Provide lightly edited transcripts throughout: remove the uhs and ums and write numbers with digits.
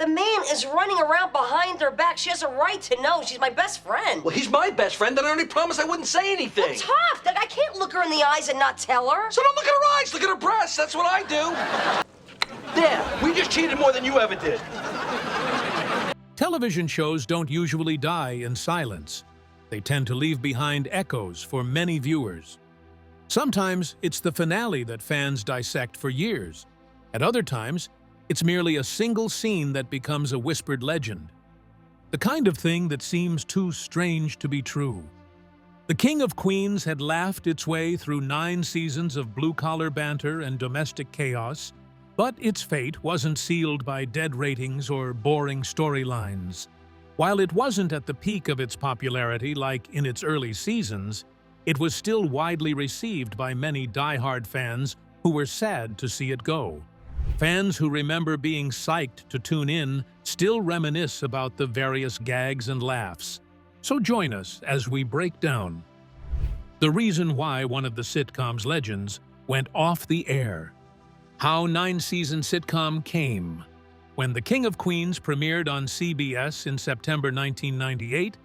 The man is running around behind her back. She has a right to know. She's my best friend. Well, he's my best friend, and I already promised I wouldn't say anything. Well, tough. I can't look her in the eyes and not tell her. So don't look at her eyes, look at her breasts. That's what I do. There, we just cheated more than you ever did. Television shows don't usually die in silence. They tend to leave behind echoes for many viewers. Sometimes it's the finale that fans dissect for years. At other times, it's merely a single scene that becomes a whispered legend. The kind of thing that seems too strange to be true. The King of Queens had laughed its way through 9 seasons of blue-collar banter and domestic chaos, but its fate wasn't sealed by dead ratings or boring storylines. While it wasn't at the peak of its popularity like in its early seasons, it was still widely received by many die-hard fans who were sad to see it go. Fans who remember being psyched to tune in still reminisce about the various gags and laughs. So join us as we break down the reason why one of the sitcom's legends went off the air. How 9-season sitcom came. When The King of Queens premiered on CBS in September 1998,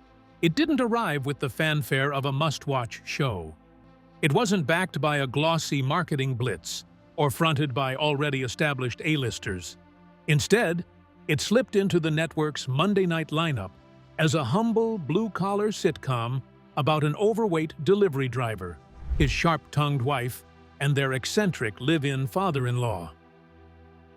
it didn't arrive with the fanfare of a must-watch show. It wasn't backed by a glossy marketing blitz or fronted by already established A-listers. Instead, it slipped into the network's Monday night lineup as a humble, blue-collar sitcom about an overweight delivery driver, his sharp-tongued wife, and their eccentric live-in father-in-law.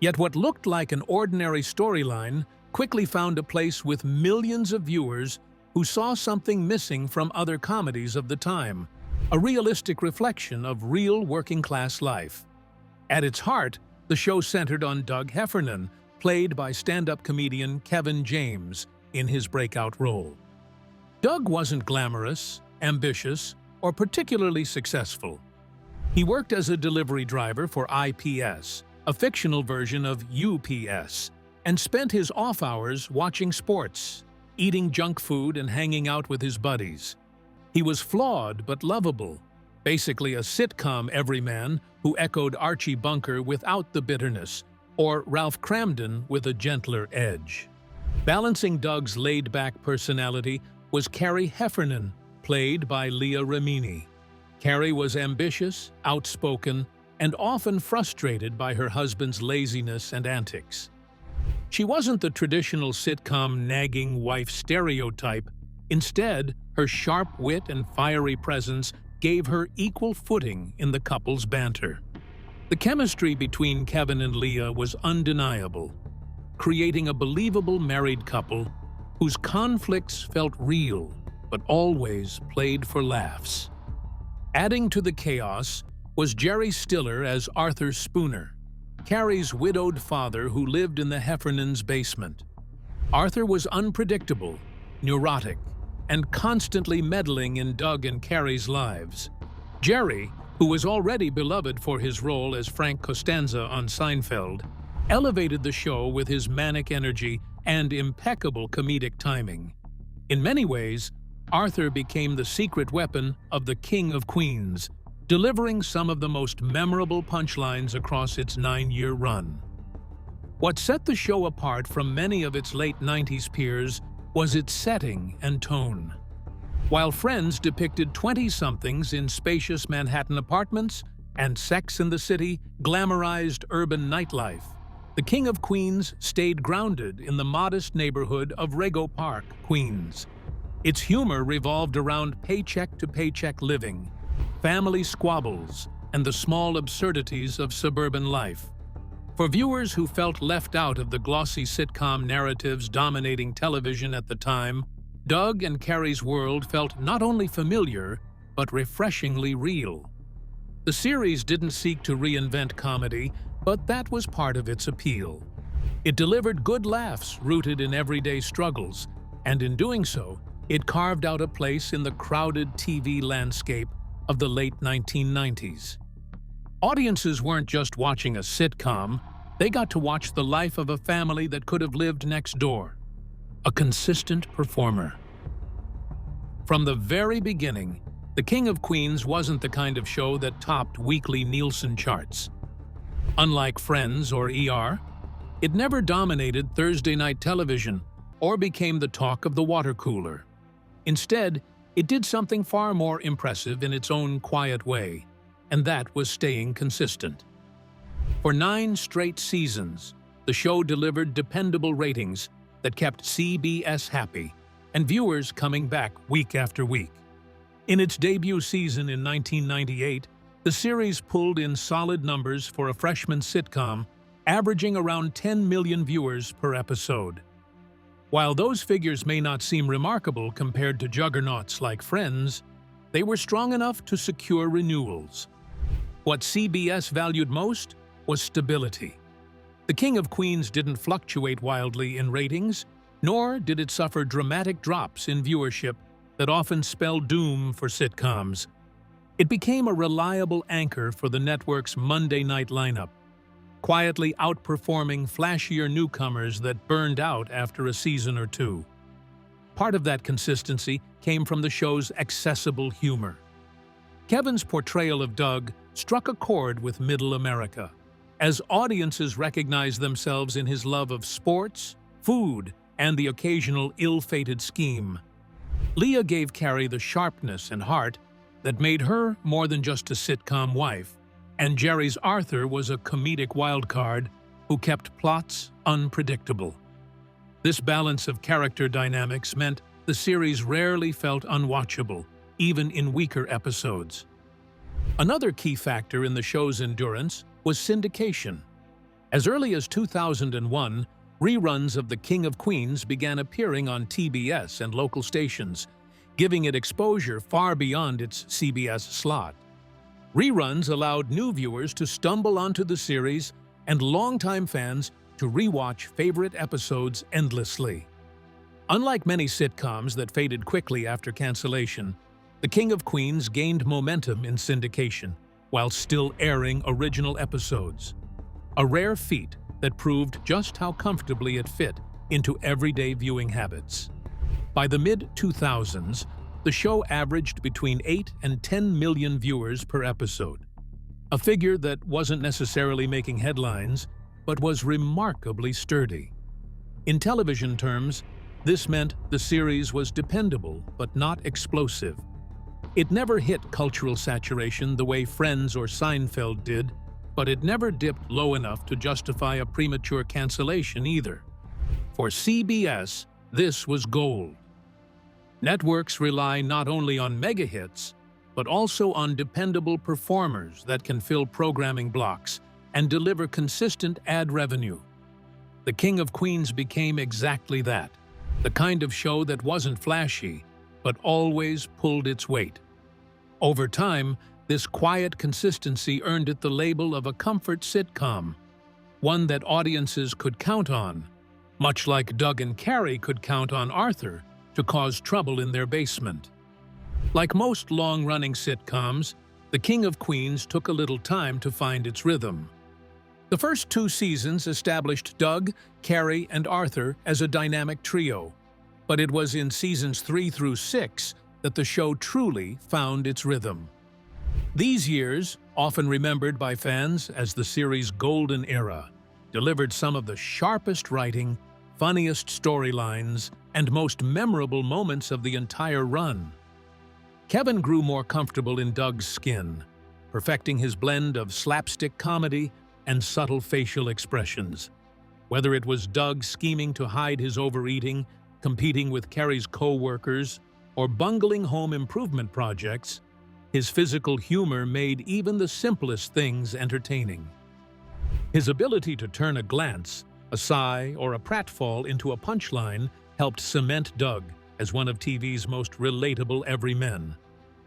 Yet what looked like an ordinary storyline quickly found a place with millions of viewers who saw something missing from other comedies of the time, a realistic reflection of real working-class life. At its heart, the show centered on Doug Heffernan, played by stand-up comedian Kevin James in his breakout role. Doug wasn't glamorous, ambitious, or particularly successful. He worked as a delivery driver for IPS, a fictional version of UPS, and spent his off hours watching sports, eating junk food, and hanging out with his buddies. He was flawed but lovable, basically a sitcom everyman who echoed Archie Bunker without the bitterness, or Ralph Cramden with a gentler edge. Balancing Doug's laid-back personality was Carrie Heffernan, played by Leah Remini. Carrie was ambitious, outspoken, and often frustrated by her husband's laziness and antics. She wasn't the traditional sitcom nagging wife stereotype. Instead, her sharp wit and fiery presence gave her equal footing in the couple's banter. The chemistry between Kevin and Leah was undeniable, creating a believable married couple whose conflicts felt real but always played for laughs. Adding to the chaos was Jerry Stiller as Arthur Spooner, Carrie's widowed father who lived in the Heffernans' basement. Arthur was unpredictable, neurotic, and constantly meddling in Doug and Carrie's lives. Jerry, who was already beloved for his role as Frank Costanza on Seinfeld, elevated the show with his manic energy and impeccable comedic timing. In many ways, Arthur became the secret weapon of the King of Queens, delivering some of the most memorable punchlines across its 9-year run. What set the show apart from many of its late 90s peers was its setting and tone. While Friends depicted 20-somethings in spacious Manhattan apartments and Sex and the City glamorized urban nightlife, The King of Queens stayed grounded in the modest neighborhood of Rego Park, Queens. Its humor revolved around paycheck-to-paycheck living, family squabbles, and the small absurdities of suburban life. For viewers who felt left out of the glossy sitcom narratives dominating television at the time, Doug and Carrie's world felt not only familiar, but refreshingly real. The series didn't seek to reinvent comedy, but that was part of its appeal. It delivered good laughs rooted in everyday struggles, and in doing so, it carved out a place in the crowded TV landscape of the late 1990s. Audiences weren't just watching a sitcom, they got to watch the life of a family that could have lived next door. A consistent performer. From the very beginning, The King of Queens wasn't the kind of show that topped weekly Nielsen charts. Unlike Friends or ER, It never dominated Thursday night television or became the talk of the water cooler. Instead, it did something far more impressive in its own quiet way, and that was staying consistent. For 9 straight seasons, the show delivered dependable ratings that kept CBS happy and viewers coming back week after week. In its debut season in 1998, the series pulled in solid numbers for a freshman sitcom, averaging around 10 million viewers per episode. While those figures may not seem remarkable compared to juggernauts like Friends, they were strong enough to secure renewals. What CBS valued most was stability. The King of Queens didn't fluctuate wildly in ratings, nor did it suffer dramatic drops in viewership that often spelled doom for sitcoms. It became a reliable anchor for the network's Monday night lineup, quietly outperforming flashier newcomers that burned out after a season or two. Part of that consistency came from the show's accessible humor. Kevin's portrayal of Doug struck a chord with Middle America, as audiences recognized themselves in his love of sports, food, and the occasional ill-fated scheme. Leah gave Carrie the sharpness and heart that made her more than just a sitcom wife, and Jerry's Arthur was a comedic wildcard who kept plots unpredictable. This balance of character dynamics meant the series rarely felt unwatchable, even in weaker episodes. Another key factor in the show's endurance was syndication. As early as 2001, reruns of The King of Queens began appearing on TBS and local stations, giving it exposure far beyond its CBS slot. Reruns allowed new viewers to stumble onto the series and longtime fans to rewatch favorite episodes endlessly. Unlike many sitcoms that faded quickly after cancellation, The King of Queens gained momentum in syndication while still airing original episodes, a rare feat that proved just how comfortably it fit into everyday viewing habits. By the mid-2000s, the show averaged between 8 and 10 million viewers per episode, a figure that wasn't necessarily making headlines, but was remarkably sturdy. In television terms, this meant the series was dependable but not explosive. It never hit cultural saturation the way Friends or Seinfeld did, but it never dipped low enough to justify a premature cancellation either. For CBS, this was gold. Networks rely not only on mega hits, but also on dependable performers that can fill programming blocks and deliver consistent ad revenue. The King of Queens became exactly that, the kind of show that wasn't flashy, but always pulled its weight. Over time, this quiet consistency earned it the label of a comfort sitcom, one that audiences could count on, much like Doug and Carrie could count on Arthur to cause trouble in their basement. Like most long-running sitcoms, The King of Queens took a little time to find its rhythm. The first 2 seasons established Doug, Carrie, and Arthur as a dynamic trio, but it was in seasons 3 through 6 that the show truly found its rhythm. These years, often remembered by fans as the series' golden era, delivered some of the sharpest writing, funniest storylines, and most memorable moments of the entire run. Kevin grew more comfortable in Doug's skin, perfecting his blend of slapstick comedy and subtle facial expressions. Whether it was Doug scheming to hide his overeating, competing with Carrie's co-workers, or bungling home improvement projects, his physical humor made even the simplest things entertaining. His ability to turn a glance, a sigh, or a pratfall into a punchline helped cement Doug as one of TV's most relatable everymen.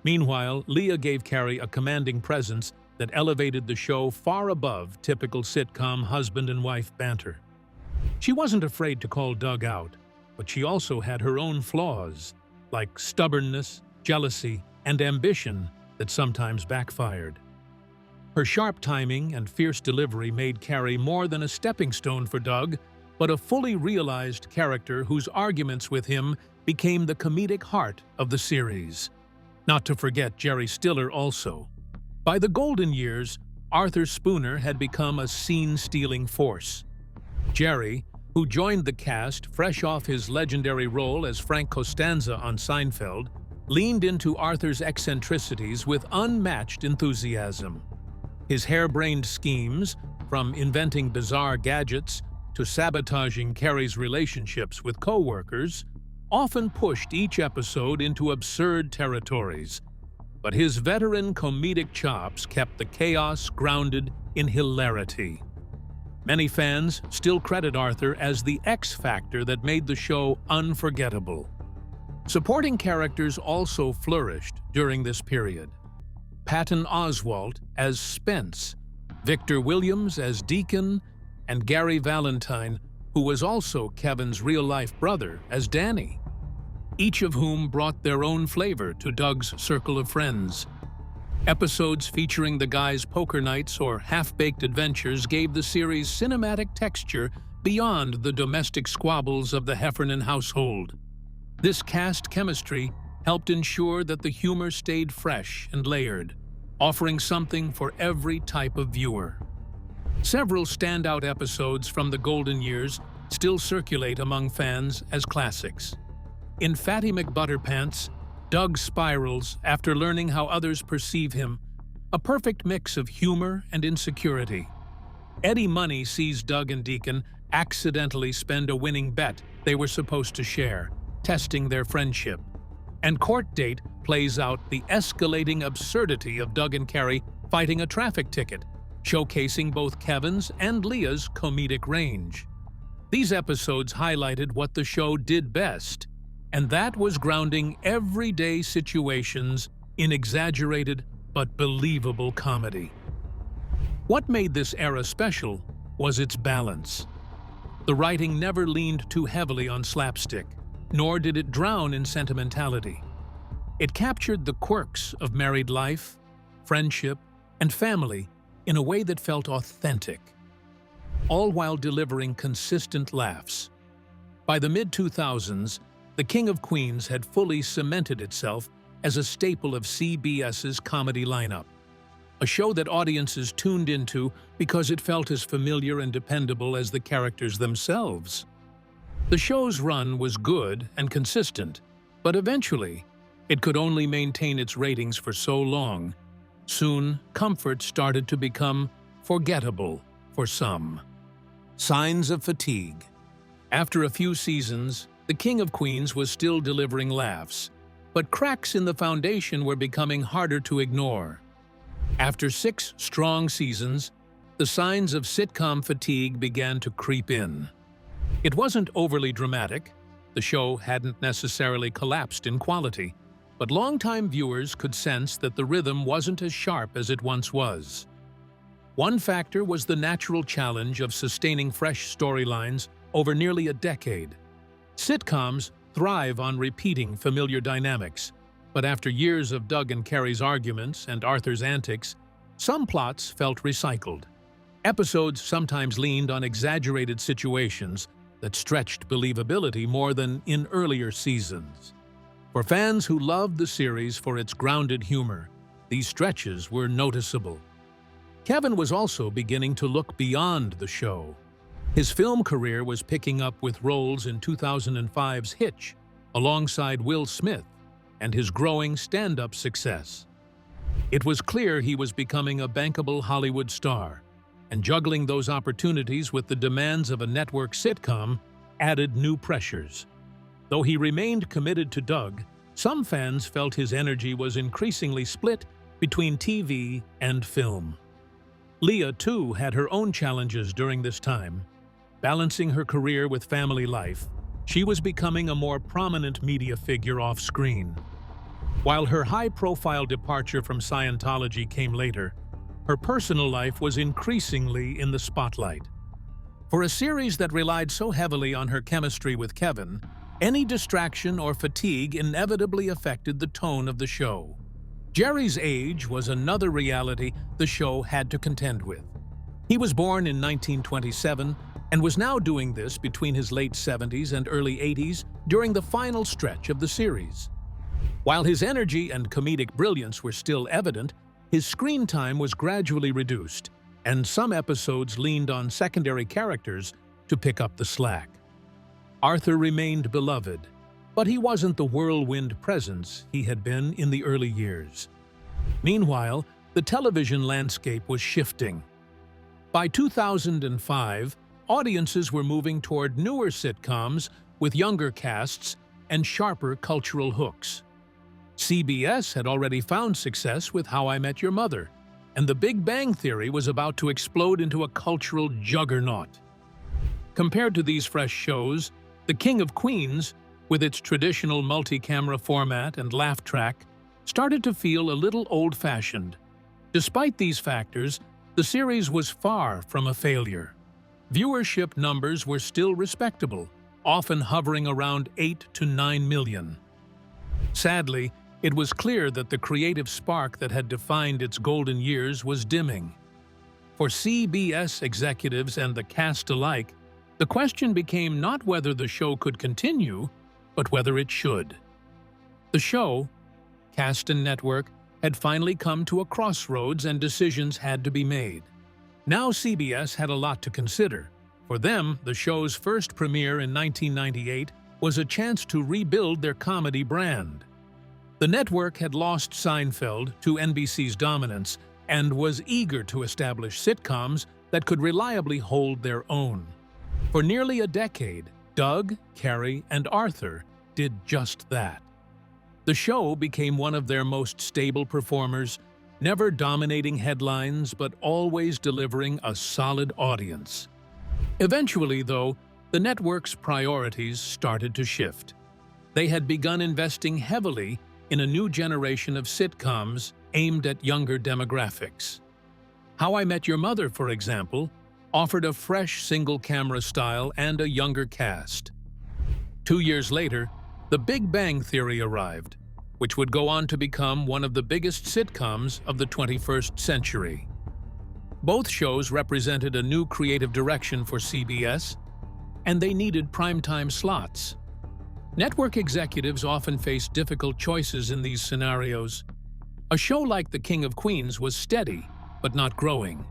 Meanwhile, Leah gave Carrie a commanding presence that elevated the show far above typical sitcom husband and wife banter. She wasn't afraid to call Doug out, but she also had her own flaws, like stubbornness, jealousy, and ambition that sometimes backfired. Her sharp timing and fierce delivery made Carrie more than a stepping stone for Doug, but a fully realized character whose arguments with him became the comedic heart of the series. Not to forget Jerry Stiller also. By the golden years, Arthur Spooner had become a scene-stealing force. Jerry, who joined the cast fresh off his legendary role as Frank Costanza on Seinfeld, leaned into Arthur's eccentricities with unmatched enthusiasm. His harebrained schemes, from inventing bizarre gadgets to sabotaging Carrie's relationships with co-workers, often pushed each episode into absurd territories. But his veteran comedic chops kept the chaos grounded in hilarity. Many fans still credit Arthur as the X factor that made the show unforgettable. Supporting characters also flourished during this period. Patton Oswalt as Spence, Victor Williams as Deacon, and Gary Valentine, who was also Kevin's real-life brother, as Danny, each of whom brought their own flavor to Doug's circle of friends. Episodes featuring the guys' poker nights or half-baked adventures gave the series cinematic texture beyond the domestic squabbles of the Heffernan household. This cast chemistry helped ensure that the humor stayed fresh and layered, offering something for every type of viewer. Several standout episodes from the golden years still circulate among fans as classics. In Fatty McButterpants, Doug spirals after learning how others perceive him, a perfect mix of humor and insecurity. Eddie Money sees Doug and Deacon accidentally spend a winning bet they were supposed to share, testing their friendship. And Court Date plays out the escalating absurdity of Doug and Carrie fighting a traffic ticket, showcasing both Kevin's and Leah's comedic range. These episodes highlighted what the show did best, and that was grounding everyday situations in exaggerated but believable comedy. What made this era special was its balance. The writing never leaned too heavily on slapstick, nor did it drown in sentimentality. It captured the quirks of married life, friendship, and family in a way that felt authentic, all while delivering consistent laughs. By the mid-2000s, The King of Queens had fully cemented itself as a staple of CBS's comedy lineup, a show that audiences tuned into because it felt as familiar and dependable as the characters themselves. The show's run was good and consistent, but eventually, it could only maintain its ratings for so long. Soon, comfort started to become forgettable for some. Signs of fatigue. After a few seasons, The King of Queens was still delivering laughs, but cracks in the foundation were becoming harder to ignore. After 6 strong seasons, the signs of sitcom fatigue began to creep in. It wasn't overly dramatic. The show hadn't necessarily collapsed in quality, but longtime viewers could sense that the rhythm wasn't as sharp as it once was. One factor was the natural challenge of sustaining fresh storylines over nearly a decade. Sitcoms thrive on repeating familiar dynamics, but after years of Doug and Carrie's arguments and Arthur's antics, some plots felt recycled. Episodes sometimes leaned on exaggerated situations that stretched believability more than in earlier seasons. For fans who loved the series for its grounded humor, these stretches were noticeable. Kevin was also beginning to look beyond the show. His film career was picking up with roles in 2005's Hitch, alongside Will Smith, and his growing stand-up success. It was clear he was becoming a bankable Hollywood star, and juggling those opportunities with the demands of a network sitcom added new pressures. Though he remained committed to Doug, some fans felt his energy was increasingly split between TV and film. Leah, too, had her own challenges during this time. Balancing her career with family life, she was becoming a more prominent media figure off-screen. While her high-profile departure from Scientology came later, her personal life was increasingly in the spotlight. For a series that relied so heavily on her chemistry with Kevin, any distraction or fatigue inevitably affected the tone of the show. Jerry's age was another reality the show had to contend with. He was born in 1927 and was now doing this between his late 70s and early 80s during the final stretch of the series. While his energy and comedic brilliance were still evident, his screen time was gradually reduced, and some episodes leaned on secondary characters to pick up the slack. Arthur remained beloved, but he wasn't the whirlwind presence he had been in the early years. Meanwhile, the television landscape was shifting. By 2005, audiences were moving toward newer sitcoms with younger casts and sharper cultural hooks. CBS had already found success with How I Met Your Mother, and The Big Bang Theory was about to explode into a cultural juggernaut. Compared to these fresh shows, The King of Queens, with its traditional multi-camera format and laugh track, started to feel a little old-fashioned. Despite these factors, the series was far from a failure. Viewership numbers were still respectable, often hovering around 8 to 9 million. Sadly, it was clear that the creative spark that had defined its golden years was dimming. For CBS executives and the cast alike, the question became not whether the show could continue, but whether it should. The show, cast and network, had finally come to a crossroads and decisions had to be made. Now CBS had a lot to consider. For them, the show's first premiere in 1998 was a chance to rebuild their comedy brand. The network had lost Seinfeld to NBC's dominance and was eager to establish sitcoms that could reliably hold their own. For nearly a decade, Doug, Carrie, and Arthur did just that. The show became one of their most stable performers, never dominating headlines but always delivering a solid audience. Eventually, though, the network's priorities started to shift. They had begun investing heavily in a new generation of sitcoms aimed at younger demographics. How I Met Your Mother, for example, offered a fresh single-camera style and a younger cast. 2 years later, The Big Bang Theory arrived, which would go on to become one of the biggest sitcoms of the 21st century. Both shows represented a new creative direction for CBS, and they needed primetime slots. Network executives often face difficult choices in these scenarios. A show like The King of Queens was steady, but not growing.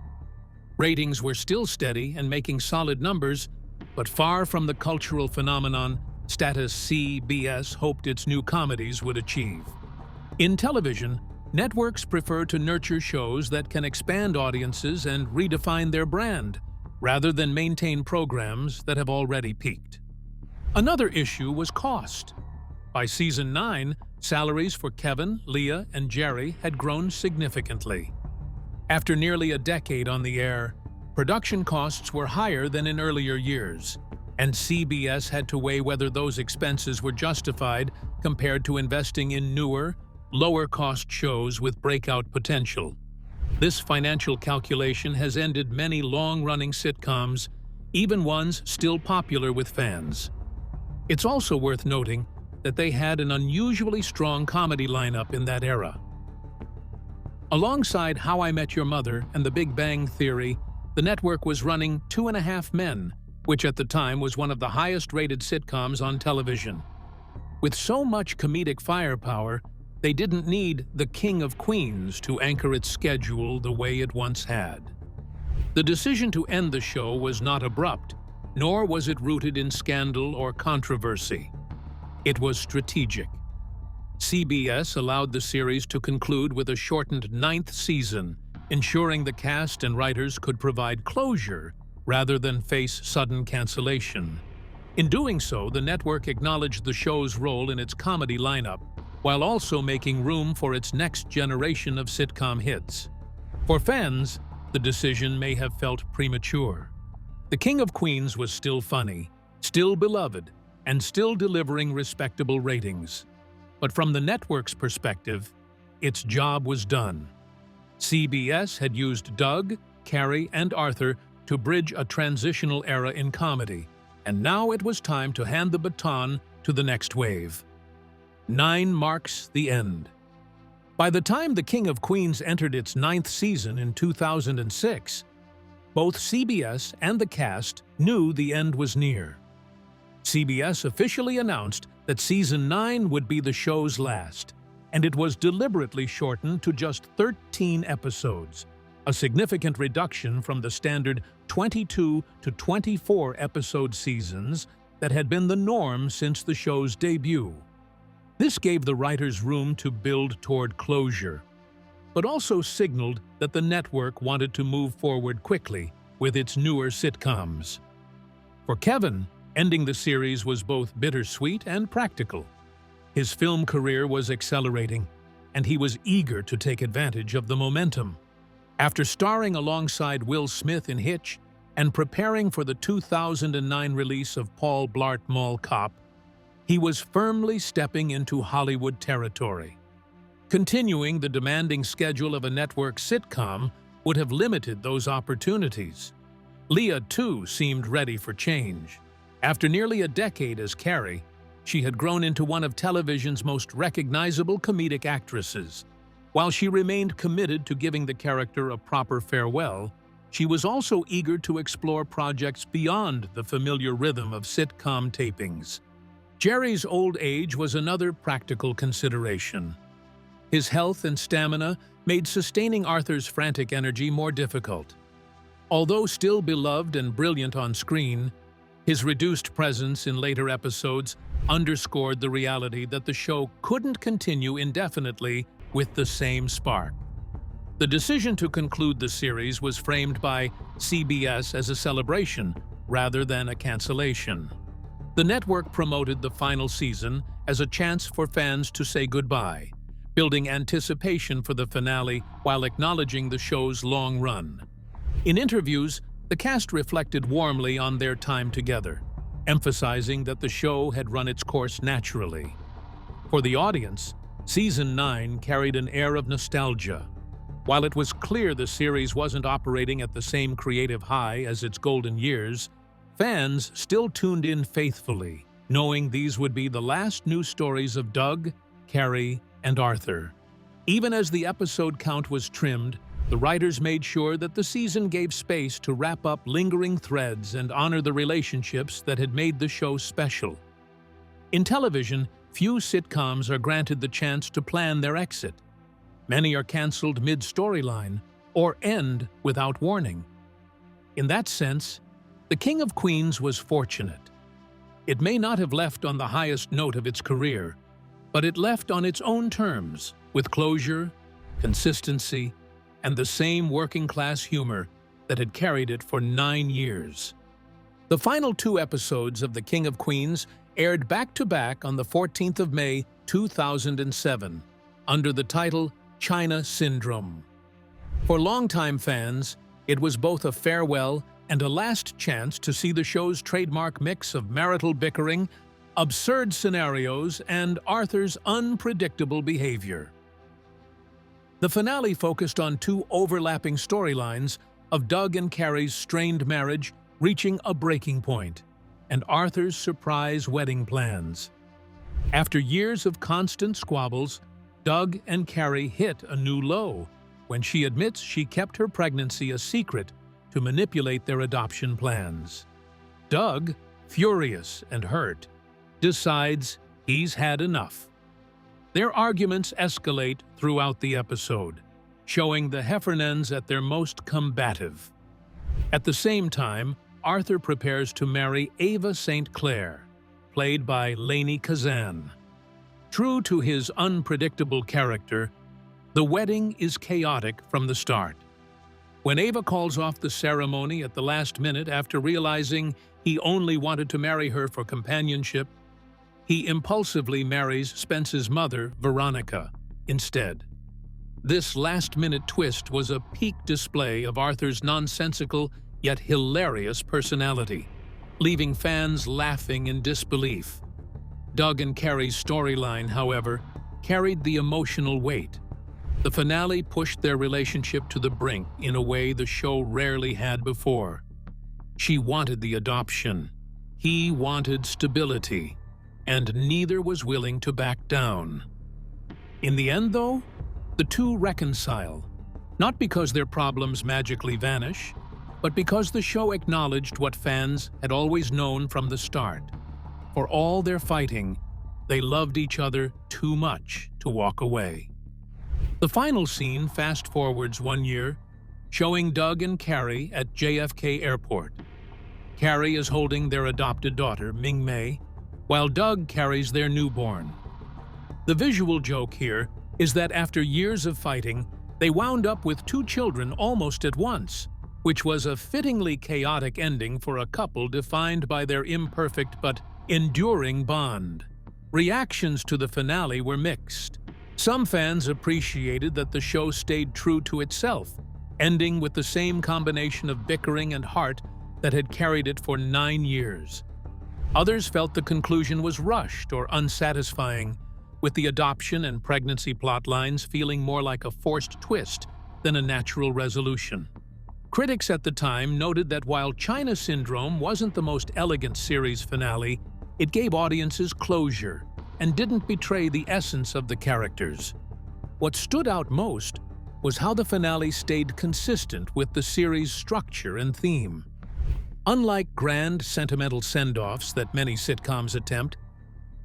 Ratings were still steady and making solid numbers, but far from the cultural phenomenon status CBS hoped its new comedies would achieve. In television, networks prefer to nurture shows that can expand audiences and redefine their brand, rather than maintain programs that have already peaked. Another issue was cost. By season 9, salaries for Kevin, Leah, and Jerry had grown significantly. After nearly a decade on the air, production costs were higher than in earlier years, and CBS had to weigh whether those expenses were justified compared to investing in newer, lower-cost shows with breakout potential. This financial calculation has ended many long-running sitcoms, even ones still popular with fans. It's also worth noting that they had an unusually strong comedy lineup in that era. Alongside How I Met Your Mother and The Big Bang Theory, the network was running 2.5 Men, which at the time was one of the highest-rated sitcoms on television. With so much comedic firepower, they didn't need The King of Queens to anchor its schedule the way it once had. The decision to end the show was not abrupt, nor was it rooted in scandal or controversy. It was strategic. CBS allowed the series to conclude with a shortened 9th season, ensuring the cast and writers could provide closure rather than face sudden cancellation. In doing so, the network acknowledged the show's role in its comedy lineup, while also making room for its next generation of sitcom hits. For fans, the decision may have felt premature. The King of Queens was still funny, still beloved, and still delivering respectable ratings. But from the network's perspective, its job was done. CBS had used Doug, Carrie, and Arthur to bridge a transitional era in comedy, and now it was time to hand the baton to the next wave. 9 marks the end. By the time The King of Queens entered its 9th season in 2006, both CBS and the cast knew the end was near. CBS officially announced that Season 9 would be the show's last, and it was deliberately shortened to just 13 episodes, a significant reduction from the standard 22 to 24 episode seasons that had been the norm since the show's debut. This gave the writers room to build toward closure, but also signaled that the network wanted to move forward quickly with its newer sitcoms. For Kevin, ending the series was both bittersweet and practical. His film career was accelerating, and he was eager to take advantage of the momentum. After starring alongside Will Smith in Hitch and preparing for the 2009 release of Paul Blart Mall Cop, he was firmly stepping into Hollywood territory. Continuing the demanding schedule of a network sitcom would have limited those opportunities. Leah, too, seemed ready for change. After nearly a decade as Carrie, she had grown into one of television's most recognizable comedic actresses. While she remained committed to giving the character a proper farewell, she was also eager to explore projects beyond the familiar rhythm of sitcom tapings. Jerry's old age was another practical consideration. His health and stamina made sustaining Arthur's frantic energy more difficult. Although still beloved and brilliant on screen, his reduced presence in later episodes underscored the reality that the show couldn't continue indefinitely with the same spark. The decision to conclude the series was framed by CBS as a celebration rather than a cancellation. The network promoted the final season as a chance for fans to say goodbye, building anticipation for the finale while acknowledging the show's long run. In interviews, the cast reflected warmly on their time together, emphasizing that the show had run its course naturally. For the audience, Season 9 carried an air of nostalgia. While it was clear the series wasn't operating at the same creative high as its golden years, fans still tuned in faithfully, knowing these would be the last new stories of Doug, Carrie, and Arthur. Even as the episode count was trimmed, the writers made sure that the season gave space to wrap up lingering threads and honor the relationships that had made the show special. In television, few sitcoms are granted the chance to plan their exit. Many are canceled mid-storyline or end without warning. In that sense, The King of Queens was fortunate. It may not have left on the highest note of its career, but it left on its own terms, with closure, consistency, and the same working-class humor that had carried it for 9 years. The final 2 episodes of The King of Queens aired back-to-back on the 14th of May, 2007, under the title China Syndrome. For longtime fans, it was both a farewell and a last chance to see the show's trademark mix of marital bickering, absurd scenarios, and Arthur's unpredictable behavior. The finale focused on 2 overlapping storylines of Doug and Carrie's strained marriage reaching a breaking point, and Arthur's surprise wedding plans. After years of constant squabbles, Doug and Carrie hit a new low when she admits she kept her pregnancy a secret to manipulate their adoption plans. Doug, furious and hurt, decides he's had enough. Their arguments escalate throughout the episode, showing the Heffernans at their most combative. At the same time, Arthur prepares to marry Ava St. Clair, played by Lainey Kazan. True to his unpredictable character, the wedding is chaotic from the start. When Ava calls off the ceremony at the last minute after realizing he only wanted to marry her for companionship, he impulsively marries Spence's mother, Veronica, instead. This last-minute twist was a peak display of Arthur's nonsensical yet hilarious personality, leaving fans laughing in disbelief. Doug and Carrie's storyline, however, carried the emotional weight. The finale pushed their relationship to the brink in a way the show rarely had before. She wanted the adoption. He wanted stability. And neither was willing to back down. In the end, though, the two reconcile, not because their problems magically vanish, but because the show acknowledged what fans had always known from the start. For all their fighting, they loved each other too much to walk away. The final scene fast-forwards 1 year, showing Doug and Carrie at JFK Airport. Carrie is holding their adopted daughter, Ming Mei, while Doug carries their newborn. The visual joke here is that after years of fighting, they wound up with 2 children almost at once, which was a fittingly chaotic ending for a couple defined by their imperfect but enduring bond. Reactions to the finale were mixed. Some fans appreciated that the show stayed true to itself, ending with the same combination of bickering and heart that had carried it for 9 years. Others felt the conclusion was rushed or unsatisfying, with the adoption and pregnancy plotlines feeling more like a forced twist than a natural resolution. Critics at the time noted that while China Syndrome wasn't the most elegant series finale, it gave audiences closure and didn't betray the essence of the characters. What stood out most was how the finale stayed consistent with the series' structure and theme. Unlike grand, sentimental send-offs that many sitcoms attempt,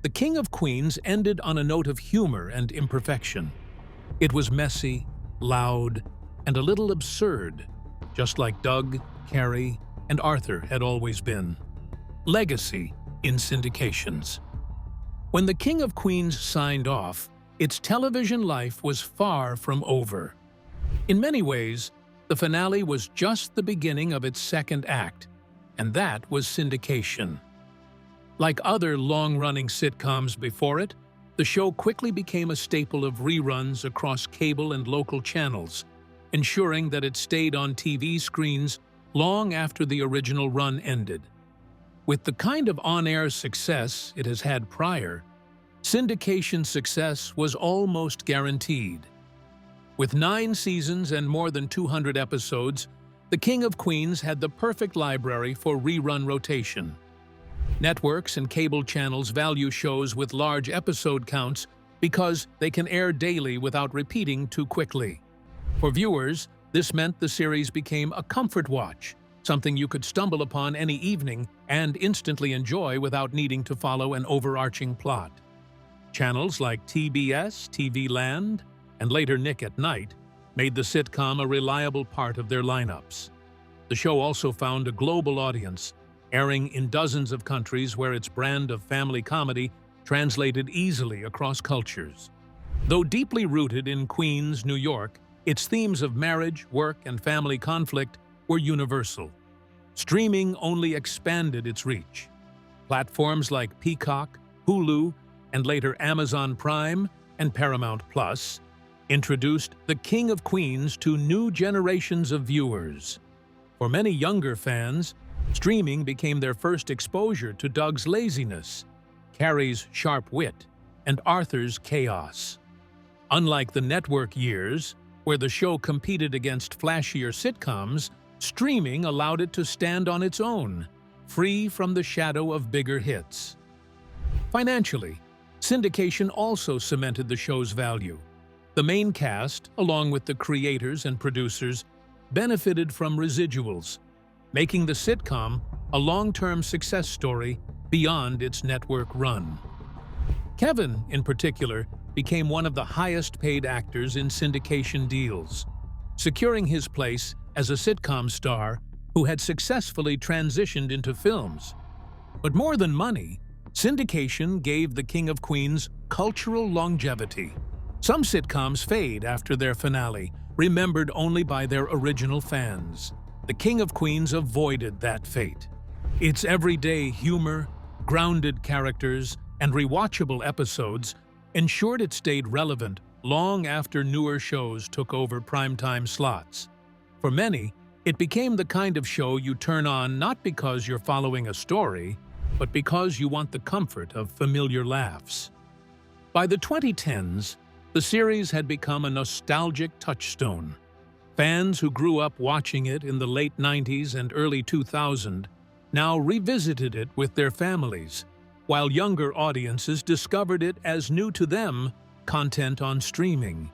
The King of Queens ended on a note of humor and imperfection. It was messy, loud, and a little absurd, just like Doug, Carrie, and Arthur had always been. Legacy in syndications. When The King of Queens signed off, its television life was far from over. In many ways, the finale was just the beginning of its second act, and that was syndication. Like other long-running sitcoms before it, the show quickly became a staple of reruns across cable and local channels, ensuring that it stayed on TV screens long after the original run ended. With the kind of on-air success it has had prior, syndication success was almost guaranteed. With 9 seasons and more than 200 episodes, The King of Queens had the perfect library for rerun rotation. Networks and cable channels value shows with large episode counts because they can air daily without repeating too quickly. For viewers, this meant the series became a comfort watch, something you could stumble upon any evening and instantly enjoy without needing to follow an overarching plot. Channels like TBS, TV Land, and later Nick at Night made the sitcom a reliable part of their lineups. The show also found a global audience, airing in dozens of countries where its brand of family comedy translated easily across cultures. Though deeply rooted in Queens, New York, its themes of marriage, work, and family conflict were universal. Streaming only expanded its reach. Platforms like Peacock, Hulu, and later Amazon Prime and Paramount Plus introduced The King of Queens to new generations of viewers. For many younger fans, streaming became their first exposure to Doug's laziness, Carrie's sharp wit, and Arthur's chaos. Unlike the network years, where the show competed against flashier sitcoms, streaming allowed it to stand on its own, free from the shadow of bigger hits. Financially, syndication also cemented the show's value. The main cast, along with the creators and producers, benefited from residuals, making the sitcom a long-term success story beyond its network run. Kevin, in particular, became one of the highest-paid actors in syndication deals, securing his place as a sitcom star who had successfully transitioned into films. But more than money, syndication gave The King of Queens cultural longevity. Some sitcoms fade after their finale, remembered only by their original fans. The King of Queens avoided that fate. Its everyday humor, grounded characters, and rewatchable episodes ensured it stayed relevant long after newer shows took over primetime slots. For many, it became the kind of show you turn on not because you're following a story, but because you want the comfort of familiar laughs. By the 2010s, the series had become a nostalgic touchstone. Fans who grew up watching it in the late 90s and early 2000s now revisited it with their families, while younger audiences discovered it as new to them content on streaming.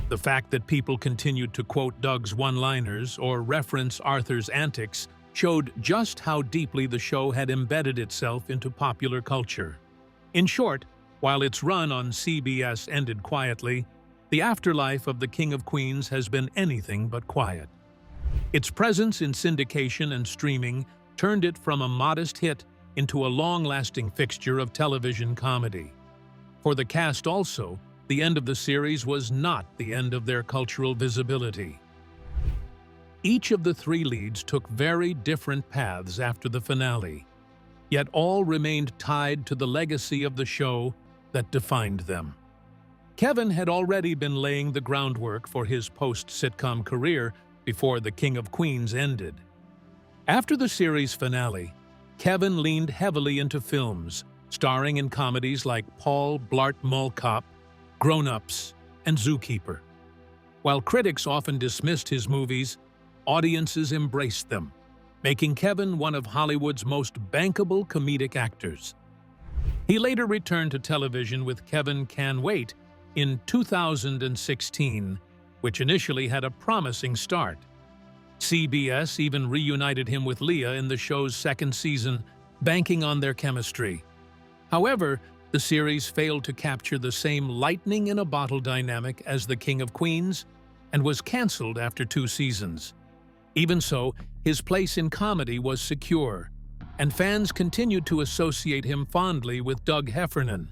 The fact that people continued to quote Doug's one-liners or reference Arthur's antics showed just how deeply the show had embedded itself into popular culture. In short, while its run on CBS ended quietly, the afterlife of The King of Queens has been anything but quiet. Its presence in syndication and streaming turned it from a modest hit into a long-lasting fixture of television comedy. For the cast also, the end of the series was not the end of their cultural visibility. Each of the three leads took very different paths after the finale, yet all remained tied to the legacy of the show that defined them. Kevin had already been laying the groundwork for his post-sitcom career before The King of Queens ended. After the series finale, Kevin leaned heavily into films, starring in comedies like Paul Blart Mall Cop, Grown Ups, and Zookeeper. While critics often dismissed his movies, audiences embraced them, making Kevin one of Hollywood's most bankable comedic actors. He later returned to television with Kevin Can Wait in 2016, which initially had a promising start. CBS even reunited him with Leah in the show's second season, banking on their chemistry. However, the series failed to capture the same lightning-in-a-bottle dynamic as The King of Queens and was canceled after 2 seasons. Even so, his place in comedy was secure, and fans continued to associate him fondly with Doug Heffernan.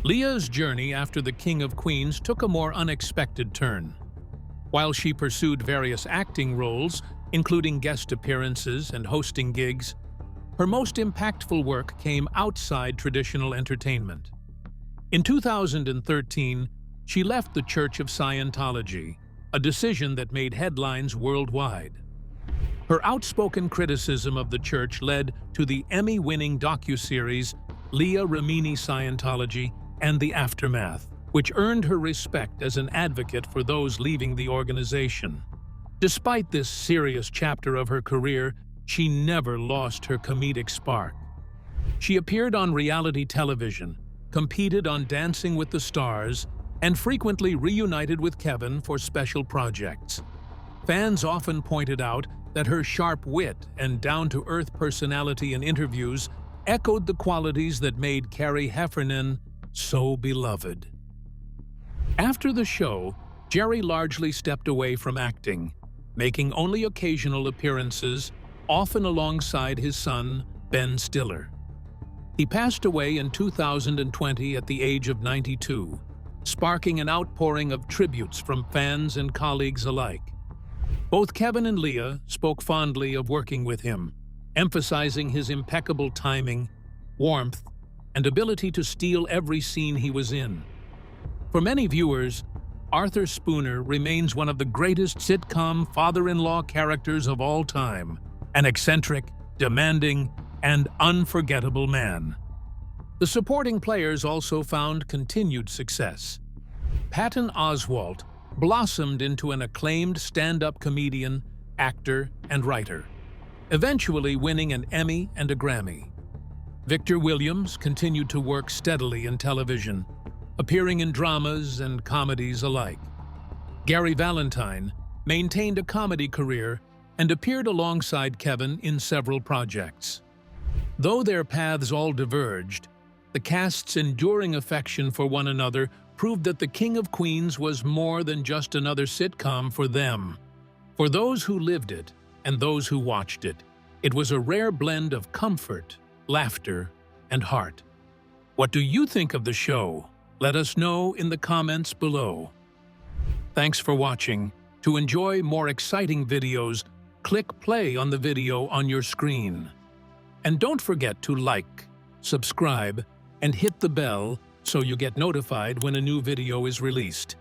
Leah's journey after The King of Queens took a more unexpected turn. While she pursued various acting roles, including guest appearances and hosting gigs, her most impactful work came outside traditional entertainment. In 2013, she left the Church of Scientology, a decision that made headlines worldwide. Her outspoken criticism of the church led to the Emmy-winning docuseries Leah Reminisce Scientology and the Aftermath, which earned her respect as an advocate for those leaving the organization. Despite this serious chapter of her career, she never lost her comedic spark. She appeared on reality television, competed on Dancing with the Stars, and frequently reunited with Kevin for special projects. Fans often pointed out that her sharp wit and down-to-earth personality in interviews echoed the qualities that made Carrie Heffernan so beloved. After the show, Jerry largely stepped away from acting, making only occasional appearances, often alongside his son, Ben Stiller. He passed away in 2020 at the age of 92, sparking an outpouring of tributes from fans and colleagues alike. Both Kevin and Leah spoke fondly of working with him, emphasizing his impeccable timing, warmth, and ability to steal every scene he was in. For many viewers, Arthur Spooner remains one of the greatest sitcom father-in-law characters of all time, an eccentric, demanding, and unforgettable man. The supporting players also found continued success. Patton Oswalt blossomed into an acclaimed stand-up comedian, actor, and writer, eventually winning an Emmy and a Grammy. Victor Williams continued to work steadily in television, appearing in dramas and comedies alike. Gary Valentine maintained a comedy career and appeared alongside Kevin in several projects. Though their paths all diverged, the cast's enduring affection for one another proved that The King of Queens was more than just another sitcom for them. For those who lived it and those who watched it, it was a rare blend of comfort, laughter, and heart. What do you think of the show? Let us know in the comments below. Thanks for watching. To enjoy more exciting videos, click play on the video on your screen. And don't forget to like, subscribe, and hit the bell so you get notified when a new video is released.